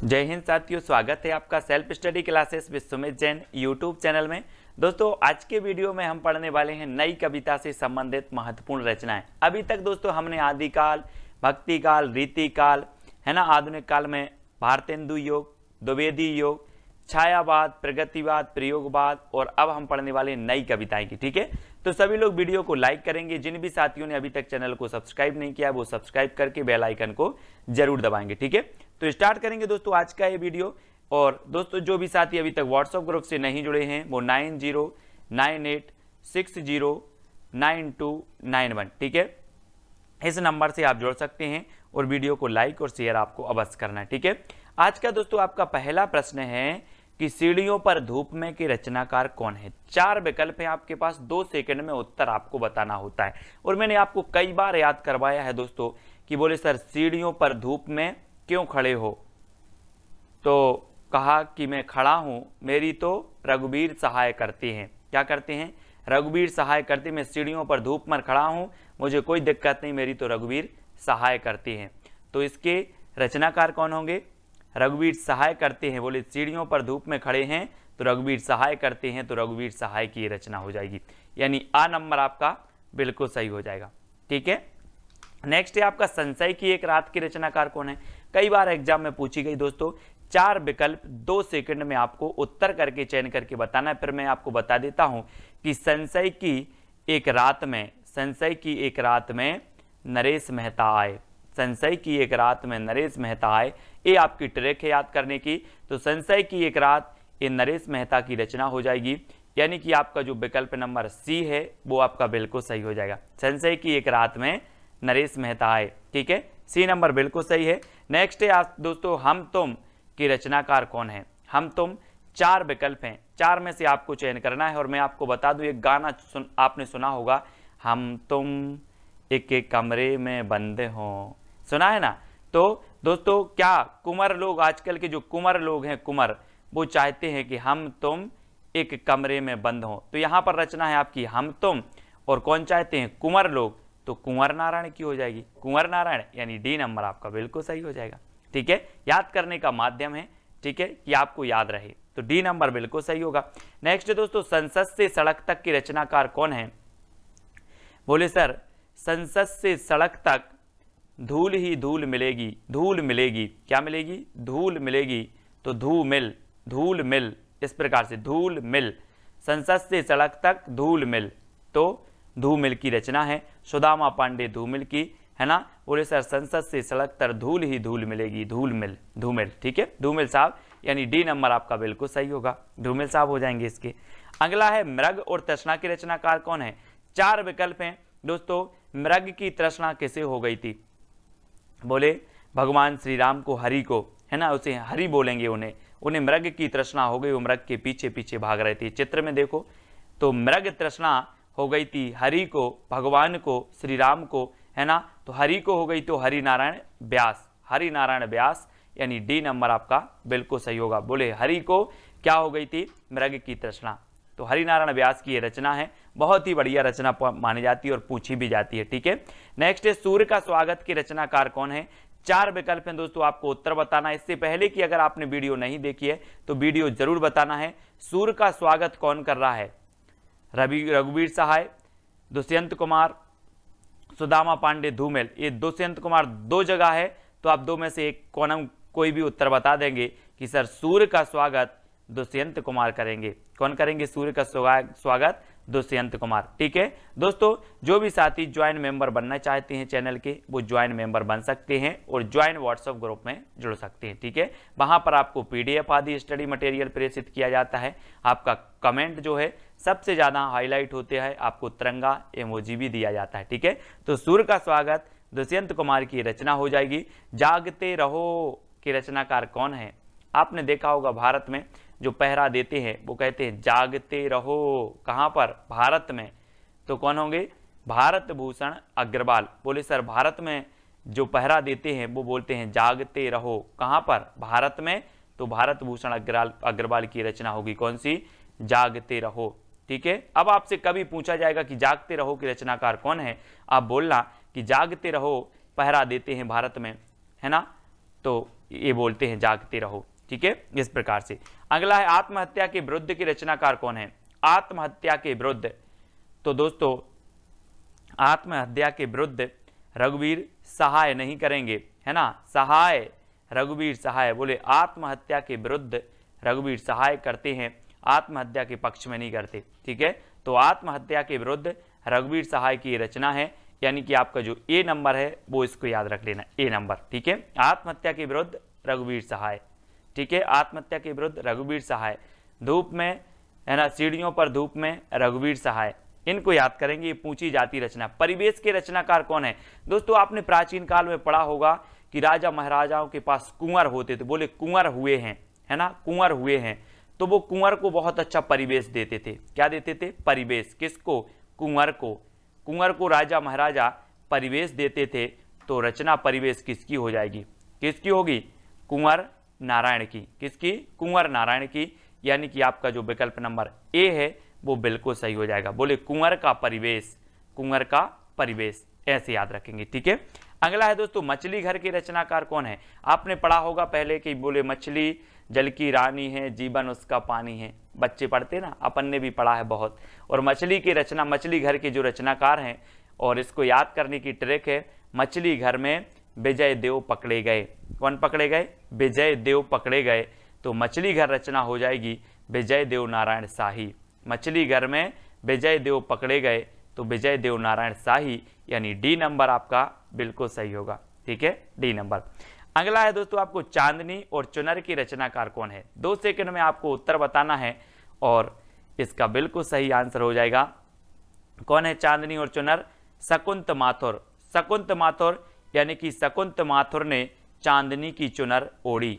जय हिंद साथियों, स्वागत है आपका self study classes with Sumit Jain YouTube channel में। दोस्तों आज के वीडियो में हम पढ़ने वाले हैं नई कविता से संबंधित महत्वपूर्ण रचनाएं। अभी तक दोस्तों हमने आदिकाल, भक्ति काल, रीति काल, है ना, आधुनिक काल में भारतेंदु योग, द्विवेदी योग, छायावाद, प्रगतिवाद, प्रयोगवाद और अब हम पढ़ने वाले नई कविताएं की। ठीक है, तो सभी लोग वीडियो को लाइक करेंगे। जिन भी साथियों ने अभी तक चैनल को सब्सक्राइब नहीं किया वो सब्सक्राइब करके बेल आइकन को जरूर दबाएंगे। ठीक है, तो स्टार्ट करेंगे दोस्तों आज का ये वीडियो। और दोस्तों जो भी साथी अभी तक व्हाट्सएप ग्रुप से नहीं जुड़े हैं वो 9098609291, ठीक है, इस नंबर से आप जुड़ सकते हैं और वीडियो को लाइक और शेयर आपको अवश्य करना है। ठीक है, आज का दोस्तों आपका पहला प्रश्न है कि सीढ़ियों पर धूप में के रचनाकार कौन है। 4 विकल्प हैं आपके पास, 2 सेकंड में उत्तर आपको बताना होता है। और मैंने आपको कई बार याद करवाया है दोस्तों कि बोले सर सीढ़ियों पर धूप में क्यों खड़े हो, तो कहा कि मैं खड़ा हूं, मेरी तो रघुवीर सहाय करते हैं। क्या करते हैं? रघुवीर सहाय करते। मैं सीढ़ियों पर धूप में खड़ा हूं, मुझे कोई दिक्कत नहीं, मेरी तो रघुवीर सहाय करते हैं। तो इसके रचनाकार कौन होंगे? रघुवीर सहाय करते हैं। बोले सीढ़ियों पर धूप में खड़े हैं तो रघुवीर सहाय करते हैं, तो रघुवीर सहाय की रचना हो जाएगी, यानी आ नंबर आपका बिल्कुल सही हो जाएगा। ठीक है, नेक्स्ट है आपका संशय की एक रात की रचनाकार कौन है। कई बार एग्जाम में पूछी गई दोस्तों। 4 विकल्प 2 सेकंड में आपको उत्तर करके चयन करके बताना है। फिर मैं आपको बता देता हूं कि संशय की एक रात में नरेश मेहता आए। संशय की एक रात में नरेश मेहता आए, ये आपकी ट्रिक है याद करने की। तो संशय की एक रात ये नरेश मेहता की रचना हो जाएगी, यानी कि आपका जो विकल्प नंबर सी है वो आपका बिल्कुल सही हो जाएगा। संशय की एक रात में नरेश मेहता आए, ठीक है, सी नंबर बिल्कुल सही है। नेक्स्ट है आप दोस्तों हम तुम की रचनाकार कौन है। हम तुम 4 विकल्प हैं, 4 में से आपको चयन करना है। और मैं आपको बता दूं एक गाना आपने सुना होगा, हम तुम एक एक कमरे में बंद हो, सुना है ना। तो दोस्तों क्या कुंवर लोग, आजकल के जो कुंवर लोग हैं, कुंवर, वो चाहते हैं कि हम तुम एक कमरे में बंद हो। तो यहां पर रचना है आपकी हम तुम, और कौन चाहते हैं? कुंवर लोग, तो कुंवर नारायण की हो जाएगी, कुंवर नारायण, यानी डी नंबर आपका बिल्कुल सही हो जाएगा। ठीक है, याद करने का माध्यम है, ठीक है, कि आपको याद रहे, तो डी नंबर बिल्कुल सही होगा। नेक्स्ट दोस्तों संसद से सड़क तक की रचनाकार कौन है। बोले सर संसद से सड़क तक धूल ही धूल मिलेगी, धूल मिलेगी, क्या मिलेगी? धूल मिलेगी, तो धूमिल, धूल मिल, इस प्रकार से धूल मिल, संसद से सड़क तक धूल मिल, तो धूमिल की रचना है सुदामा पांडे धूमिल की, है ना। बोले सर संसद से सड़क तक धूल ही धूल मिलेगी, धूल मिल, धूमिल, ठीक है, धूमिल साहब, यानी डी नंबर आपका बिल्कुल सही होगा, धूमिल साहब हो जाएंगे इसके। अगला है मृग और तृष्णा की रचनाकार कौन है। 4 विकल्प हैं दोस्तों। मृग की तृष्णा किसे हो गई थी? बोले भगवान श्री राम को, हरि को, है ना, उसे हरि बोलेंगे, उन्हें मृग की तृष्णा हो गई, वो मृग के पीछे पीछे भाग रहे थे। चित्र में देखो तो मृग तृष्णा हो गई थी हरि को, भगवान को, श्री राम को, है ना। तो हरि को हो गई तो हरि नारायण व्यास, हरि नारायण व्यास, यानी डी नंबर आपका बिल्कुल सही होगा। बोले हरि को क्या हो गई थी? मृग की तृष्णा, तो हरिनारायण व्यास की ये रचना है, बहुत ही बढ़िया रचना मानी जाती है और पूछी भी जाती है। ठीक है, नेक्स्ट है सूर्य का स्वागत की रचनाकार कौन है। 4 विकल्प हैं दोस्तों, आपको उत्तर बताना है। इससे पहले कि अगर आपने वीडियो नहीं देखी है तो वीडियो जरूर बताना है। सूर्य का स्वागत कौन कर रहा है? रघुवीर सहाय, दुष्यंत कुमार, सुदामा पांडे धूमिल। ये दुष्यंत कुमार 2 जगह है, तो आप 2 में से एक कोई भी उत्तर बता देंगे कि सर सूर्य का स्वागत दुष्यंत कुमार करेंगे। कौन करेंगे सूर्य का स्वागत? दुष्यंत कुमार। ठीक है दोस्तों, जो भी साथी ज्वाइन मेंबर बनना चाहते हैं चैनल के, वो ज्वाइन मेंबर बन सकते हैं और ज्वाइन व्हाट्सएप ग्रुप में जुड़ सकते हैं। ठीक है, वहां पर आपको पीडीएफ आदि स्टडी मटेरियल प्रेषित किया जाता है। आपका कमेंट जो है सबसे ज्यादा हाईलाइट होते हैं, आपको तिरंगा इमोजी भी दिया जाता है। ठीक है, तो सूर्य का स्वागत दुष्यंत कुमार की रचना हो जाएगी। जागते रहो की रचनाकार कौन है? आपने देखा होगा भारत में जो पहरा देते हैं वो कहते हैं जागते रहो, कहां पर? भारत में, तो कौन होंगे? भारत भूषण अग्रवाल। बोले सर भारत में जो पहरा देते हैं वो बोलते हैं जागते रहो, कहां पर? भारत में, तो भारत भूषण अग्रवाल की रचना होगी कौन सी? जागते रहो। ठीक है, अब आपसे कभी पूछा जाएगा कि जागते रहो की रचनाकार कौन है, आप बोलना कि जागते रहो पहरा देते हैं भारत में, है ना, तो ये बोलते हैं जागते रहो। ठीक है, इस प्रकार से। अगला है आत्महत्या के विरुद्ध के रचनाकार कौन है? आत्महत्या के विरुद्ध, तो दोस्तों आत्महत्या के विरुद्ध रघुवीर सहाय नहीं करेंगे, है ना, सहाय, रघुवीर सहाय, बोले आत्महत्या के विरुद्ध रघुवीर सहाय करते हैं, आत्महत्या के पक्ष में नहीं करते। ठीक है, तो आत्महत्या के विरुद्ध रघुवीर सहाय की रचना है, यानी कि आपका जो ए नंबर है वो इसको याद रख लेना, ए नंबर। ठीक है, आत्महत्या के विरुद्ध रघुवीर सहाय। ठीक है, आत्महत्या के विरुद्ध रघुवीर सहाय, धूप में, है ना, सीढ़ियों पर धूप में रघुवीर सहाय, इनको याद करेंगे। ये पूछी जाती रचना। परिवेश के रचनाकार कौन है? दोस्तों आपने प्राचीन काल में पढ़ा होगा कि राजा महाराजाओं के पास कुंवर होते थे, बोले कुंवर हुए हैं, है ना, कुंवर हुए हैं, तो वो कुंवर को बहुत अच्छा परिवेश देते थे। क्या देते थे? परिवेश। किसको? कुंवर को। कुंवर को राजा महाराजा परिवेश देते थे, तो रचना परिवेश किसकी हो जाएगी? किसकी होगी? कुंवर नारायण की। किसकी? कुंवर नारायण की, यानी कि आपका जो विकल्प नंबर ए है वो बिल्कुल सही हो जाएगा। बोले कुंवर का परिवेश, कुंवर का परिवेश, ऐसे याद रखेंगे। ठीक है, अगला है दोस्तों मछली घर के रचनाकार कौन है? आपने पढ़ा होगा पहले कि बोले मछली जल की रानी है, जीवन उसका पानी है, बच्चे पढ़ते ना, अपन ने भी पढ़ा है बहुत। और मछली की रचना, मछली घर के जो रचनाकार हैं, और इसको याद करने की ट्रिक है, मछली घर में विजय देव पकड़े गए। कौन पकड़े गए? विजय देव पकड़े गए, तो मछली घर रचना हो जाएगी विजय देव नारायण शाही। मछली घर में विजय देव पकड़े गए, तो विजय देव नारायण शाही, यानी डी नंबर आपका बिल्कुल सही होगा। ठीक है, डी नंबर। अगला है दोस्तों आपको चांदनी और चुनर की रचनाकार कौन है? 2 सेकंड में आपको उत्तर बताना है, और इसका बिल्कुल सही आंसर हो जाएगा। कौन है चांदनी और चुनर? शकुंत माथुर। शकुंत माथुर, यानी कि शकुंत माथुर ने चांदनी की चुनर ओढ़ी।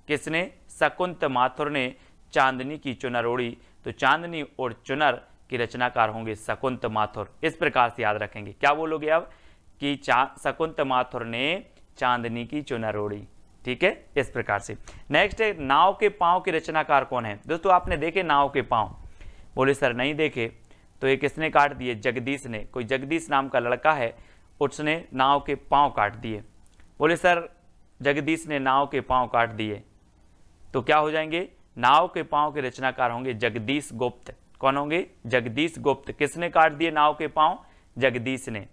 किसने? शकुंत माथुर ने चांदनी की चुनर ओढ़ी, तो चांदनी और चुनर की रचनाकार होंगे शकुंत माथुर। इस प्रकार से याद रखेंगे। क्या बोलोगे अब? कि शकुंत माथुर ने चांदनी की चुनर ओढ़ी। ठीक है, इस प्रकार से। नेक्स्ट है नाव के पांव के रचनाकार कौन है? दोस्तों आपने देखे नाव के पांव? बोले सर नहीं देखे, तो ये किसने काट दिए? जगदीश ने। कोई जगदीश नाम का लड़का है, उसने नाव के पांव काट दिए। बोले सर जगदीश ने नाव के पांव काट दिए, तो क्या हो जाएंगे? नाव के पांव के रचनाकार होंगे जगदीश गुप्त। कौन होंगे? जगदीश गुप्त। किसने काट दिए नाव के पांव? जगदीश ने।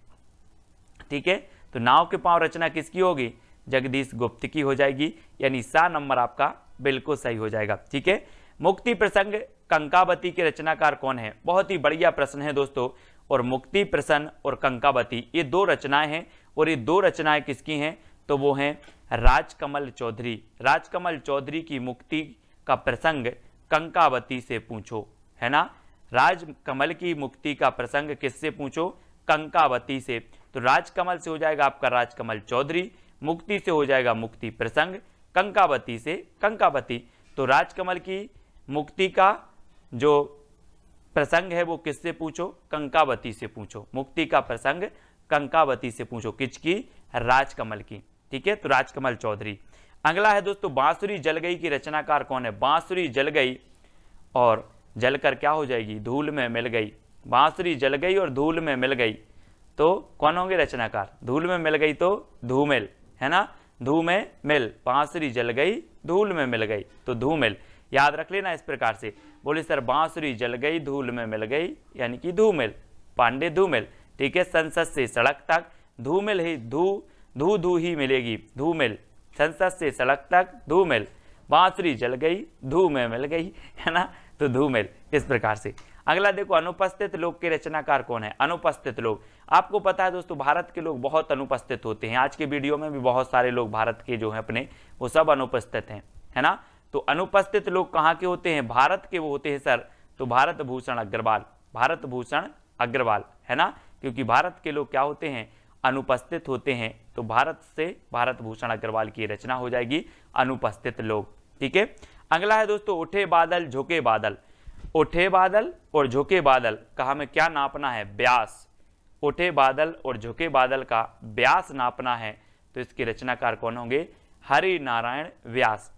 ठीक है, तो नाव के पांव रचना किसकी होगी? जगदीश गुप्त की हो जाएगी, यानी सा नंबर आपका बिल्कुल सही हो जाएगा। ठीक है, मुक्ति प्रसंग कंकावती के रचनाकार कौन है? बहुत ही बढ़िया प्रश्न है दोस्तों। और मुक्ति प्रसन्न और कंकावती ये 2 रचनाएं हैं, और ये 2 रचनाएं किसकी हैं? तो वो हैं राजकमल चौधरी। राजकमल चौधरी की मुक्ति का प्रसंग कंकावती से पूछो, है ना। राजकमल की मुक्ति का प्रसंग किससे पूछो? कंकावती से। तो राजकमल से हो जाएगा आपका राजकमल चौधरी, मुक्ति से हो जाएगा मुक्ति प्रसंग, कंकावती से कंकावती। तो राजकमल की मुक्ति का जो प्रसंग है वो किससे पूछो? कंकावती से पूछो। मुक्ति का प्रसंग कंकावती से पूछो। किसकी? राजकमल की। ठीक है, तो राजकमल चौधरी। अगला है दोस्तों बांसुरी जल गई की रचनाकार कौन है? बांसुरी जल गई और जलकर क्या हो जाएगी? धूल में मिल गई। बांसुरी जल गई और धूल में मिल गई, तो कौन होंगे रचनाकार? धूल में मिल गई तो धूमिल, है ना, धूमें मिल। बांसुरी जल गई धूल में मिल गई, तो धूमिल। याद रख लेना इस प्रकार से। बोले सर बांसुरी जल गई धूल में मिल गई, यानी कि धूमिल, पांडे धूमिल। ठीक है, संसद से सड़क तक धूमिल ही धू ही मिलेगी, धूमिल। संसद से सड़क तक धूमिल, बांसुरी जल गई धू में मिल गई, है ना, तो धूमिल। इस प्रकार से। अगला देखो अनुपस्थित लोग के रचनाकार कौन है? अनुपस्थित लोग, आपको पता है दोस्तों भारत के लोग बहुत अनुपस्थित होते हैं। आज के वीडियो में भी बहुत सारे लोग भारत के जो हैं अपने, वो सब अनुपस्थित हैं, है ना। तो अनुपस्थित लोग कहाँ के होते हैं? भारत के वो होते हैं सर, तो भारत भूषण अग्रवाल, भारत भूषण अग्रवाल, है ना, क्योंकि भारत के लोग क्या होते हैं? अनुपस्थित होते हैं। तो भारत से भारत भूषण अग्रवाल की रचना हो जाएगी अनुपस्थित लोग। ठीक है, अगला है दोस्तों उठे बादल झुके बादल। उठे बादल और झुके बादल का हमें क्या नापना है? व्यास। उठे बादल और झुके बादल का व्यास नापना है, तो इसके रचनाकार कौन होंगे? हरि नारायण व्यास।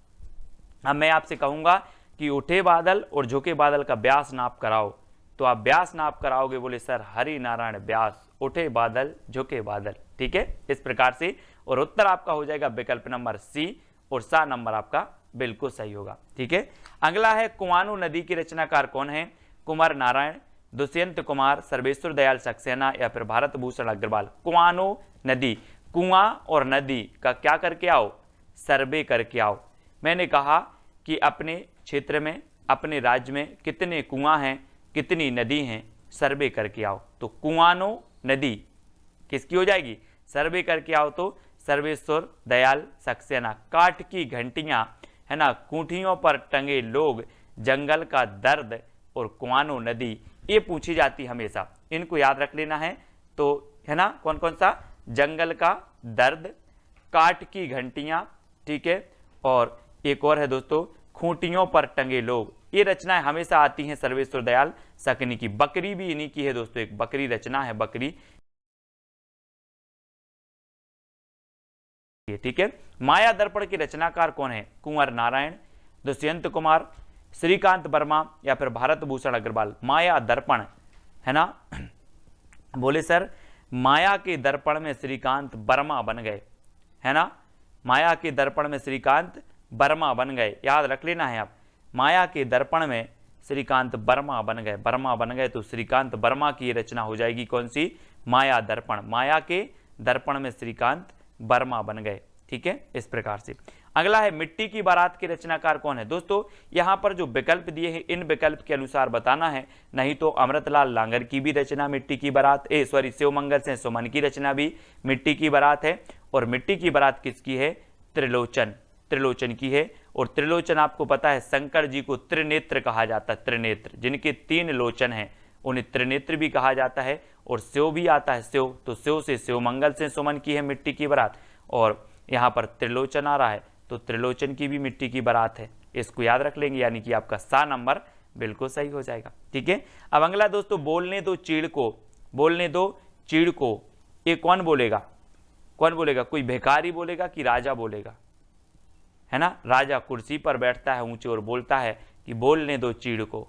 अब मैं आपसे कहूंगा कि उठे बादल और झुके बादल का व्यास नाप कराओ, तो आप व्यास नाप कराओगे। बोले सर हरि नारायण व्यास, उठे बादल झुके बादल। ठीक है, इस प्रकार से और उत्तर आपका हो जाएगा विकल्प नंबर सी और सा नंबर आपका बिल्कुल सही होगा। ठीक है, अगला है कुआनो नदी की रचनाकार कौन है? कुंवर नारायण, दुष्यंत कुमार, सर्वेश्वर दयाल सक्सेना या फिर भारत भूषण अग्रवाल। कुआनो नदी, कुआं और नदी का क्या करके आओ? सर्वे करके आओ। मैंने कहा कि अपने क्षेत्र में, अपने राज्य में कितने कुआं हैं, कितनी नदी हैं, सर्वे करके आओ। तो कुआनो नदी किसकी हो जाएगी? सर्वे करके आओ तो सर्वेश्वर दयाल सक्सेना। काठ की घंटियां, है ना, कूठियों पर टंगे लोग, जंगल का दर्द और कुआनो नदी, ये पूछी जाती हमेशा, इनको याद रख लेना है। तो है ना, कौन कौन सा? जंगल का दर्द, काठ की घंटियां, ठीक है, और एक और है दोस्तों खूंटियों पर टंगे लोग। ये रचनाएं हमेशा आती हैं सर्वेश्वर दयाल सक्सेना की। बकरी भी इन्हीं की है दोस्तों, एक बकरी रचना है, बकरी। ठीक है, माया दर्पण की रचनाकार कौन है? कुंवर नारायण, दुष्यंत कुमार, श्रीकांत वर्मा या फिर भारत भूषण अग्रवाल। माया दर्पण, है ना, बोले सर माया के दर्पण में श्रीकांत वर्मा बन गए, है ना, माया के दर्पण में श्रीकांत वर्मा बन गए, याद रख लेना है आप। माया के दर्पण में श्रीकांत वर्मा बन गए, वर्मा बन गए, तो श्रीकांत वर्मा की रचना हो जाएगी कौन सी? माया दर्पण। माया के दर्पण में श्रीकांत वर्मा बन गए। ठीक है, इस प्रकार से। अगला है मिट्टी की बारात के रचनाकार कौन है? दोस्तों यहां पर जो विकल्प दिए हैं, इन विकल्प के अनुसार बताना है, नहीं तो अमृतलाल लांगर की भी रचना मिट्टी की बारात, शिवमंगल से सुमन की रचना भी मिट्टी की बारात है। और मिट्टी की बारात किसकी है? त्रिलोचन, त्रिलोचन की है। और त्रिलोचन आपको पता है शंकर जी को त्रिनेत्र कहा जाता है, त्रिनेत्र, जिनके 3 लोचन हैं उन्हें त्रिनेत्र भी कहा जाता है। और शिव भी आता है, शिव, तो शिव से शिवमंगल से सुमन की है मिट्टी की बारात, और यहाँ पर त्रिलोचन आ रहा है तो त्रिलोचन की भी मिट्टी की बारात है। इसको याद रख लेंगे, यानी कि आपका सा नंबर बिल्कुल सही हो जाएगा। ठीक है, अब अगला दोस्तों, बोलने दो चीड़ को, बोलने दो चीड़ को, ये कौन बोलेगा? कौन बोलेगा? कोई भिखारी बोलेगा कि राजा बोलेगा? है ना, राजा कुर्सी पर बैठता है ऊंचे और बोलता है कि बोलने दो चीड़ को,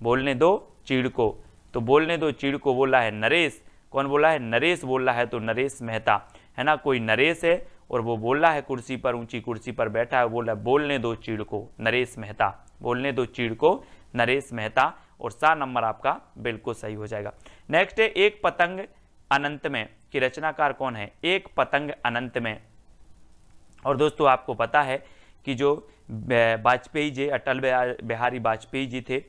बोलने दो चीड़ को। तो बोलने दो चीड़ को बोला है नरेश। कौन बोला है? नरेश बोल रहा है, तो नरेश मेहता, है ना, कोई नरेश है और वो बोल रहा है कुर्सी पर, ऊंची कुर्सी पर बैठा है, बोल रहा है बोलने दो चीड़ को, नरेश मेहता, बोलने दो चीड़ को, नरेश मेहता। और सा नंबर आपका बिल्कुल सही हो जाएगा। नेक्स्ट है एक पतंग अनंत में की रचनाकार कौन है? एक पतंग अनंत में। और दोस्तों आपको पता है कि जो वाजपेयी जी, अटल बिहारी वाजपेयी जी थे,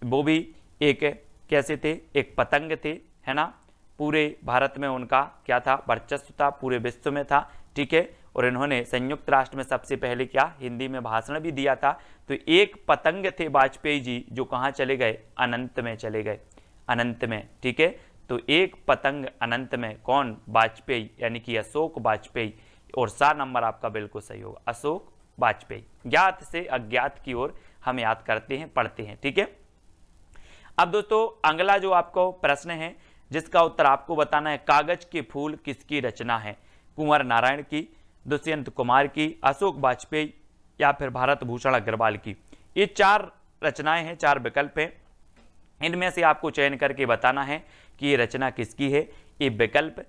वो भी एक कैसे थे? एक पतंग थे, है ना, पूरे भारत में उनका क्या था? वर्चस्व था, पूरे विश्व में था। ठीक है, और इन्होंने संयुक्त राष्ट्र में सबसे पहले क्या? हिंदी में भाषण भी दिया था। तो एक पतंग थे वाजपेयी जी, जो कहाँ चले गए? अनंत में चले गए, अनंत में। ठीक है, तो एक पतंग अनंत में, कौन? वाजपेयी, यानी कि अशोक वाजपेयी। और सा नंबर आपका बिल्कुल सही होगा, अशोक वाजपेयी। ज्ञात से अज्ञात की ओर हम याद करते हैं, पढ़ते हैं। ठीक है, अब दोस्तों अगला जो आपको प्रश्न है जिसका उत्तर आपको बताना है, कागज के फूल किसकी रचना है? कुंवर नारायण की, दुष्यंत कुमार की, अशोक वाजपेयी या फिर भारत भूषण अग्रवाल की। ये 4 रचनाएं हैं, 4 विकल्प हैं, इनमें से आपको चयन करके बताना है कि ये रचना किसकी है। ये विकल्प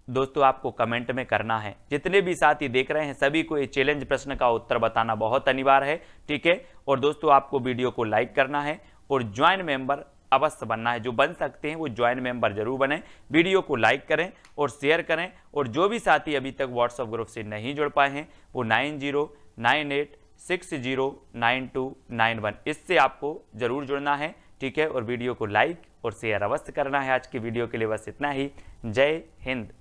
दोस्तों आपको कमेंट में करना है। जितने भी साथी देख रहे हैं सभी को ये चैलेंज प्रश्न का उत्तर बताना बहुत अनिवार्य है। ठीक है, और दोस्तों आपको वीडियो को लाइक करना है और ज्वाइन मेंबर अवश्य बनना है। जो बन सकते हैं वो ज्वाइन मेंबर जरूर बने, वीडियो को लाइक करें और शेयर करें। और जो भी साथी अभी तक व्हाट्सएप ग्रुप से नहीं जुड़ पाए हैं वो 9098609291, इससे आपको जरूर जुड़ना है। ठीक है, और वीडियो को लाइक और शेयर अवश्य करना है। आज की वीडियो के लिए बस इतना ही। जय हिंद।